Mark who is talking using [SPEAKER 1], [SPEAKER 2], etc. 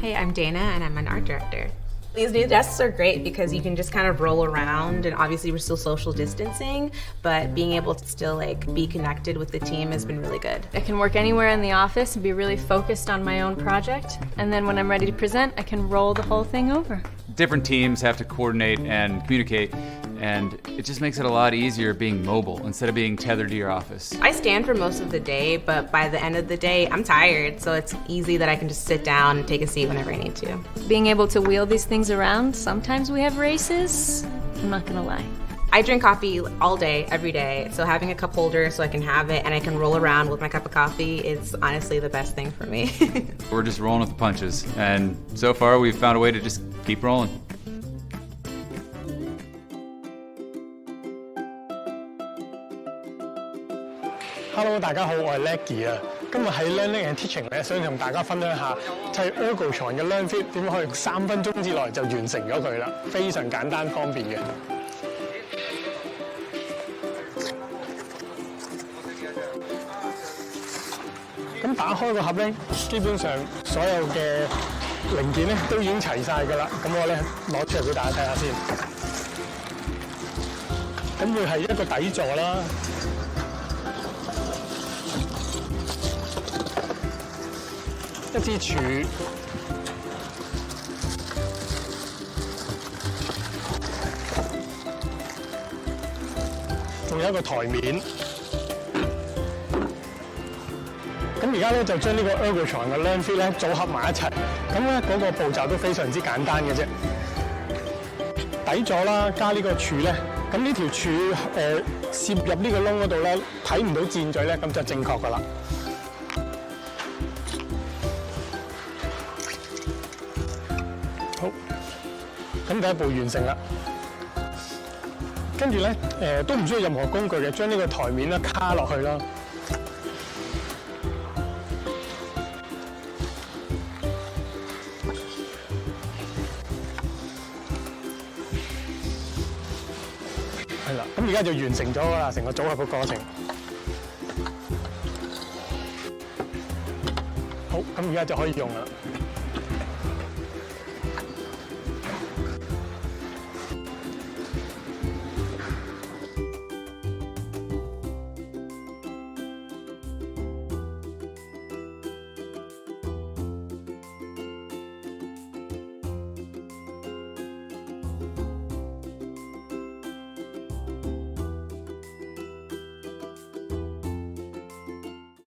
[SPEAKER 1] Hey, I'm Dana, and I'm an art director. These new desks are great because you can just kind of roll around, and obviously we're still social distancing, but being able to still be connected with the team has been really good.
[SPEAKER 2] I can work anywhere in the office and be really focused on my own project, and then when I'm ready to present, I can roll the whole thing over.
[SPEAKER 3] Different teams have to coordinate and communicate, and it just makes it a lot easier being mobile instead of being tethered to your office.
[SPEAKER 1] I stand for most of the day, but by the end of the day, I'm tired, so it's easy that I can just sit down and take a seat whenever I need to.
[SPEAKER 2] Being able to wheel these things around, sometimes we have races, I'm not gonna lie.
[SPEAKER 1] I drink coffee all day, every day, so having a cup holder so I can have it and I can roll around with my cup of coffee is honestly the best thing for me.
[SPEAKER 3] We're just rolling with the punches, and so far we've found a way to just keep rolling.
[SPEAKER 4] Hello， 大家好，我係 Leggy 啊。今日喺 Learning and Teaching 咧，想同大家分享一下砌 Ergotron 嘅 Learnfit 點樣可以3分鐘之內就完成咗佢啦，非常簡單方便嘅。咁打開個盒咧，基本上所有嘅零件咧都已經齊晒㗎啦。咁我咧攞出嚟俾大家睇下先。咁會係一個底座啦。一支柱，仲有一個台面。咁而家咧就將呢個 Ergotron 嘅 Learnfit 咧組合埋一齊。咁咧嗰個步驟都非常之簡單嘅啫。底座啦，加呢個柱咧，咁呢條柱攝入呢個窿嗰度咧，睇唔到箭嘴咧，咁就正確㗎啦。好，咁第一步完成啦。跟住咧，都唔需要任何工具嘅，將呢個台面咧卡落去啦。係啦，咁而家就完成咗啦，成個組合嘅過程。好，咁而家就可以用啦。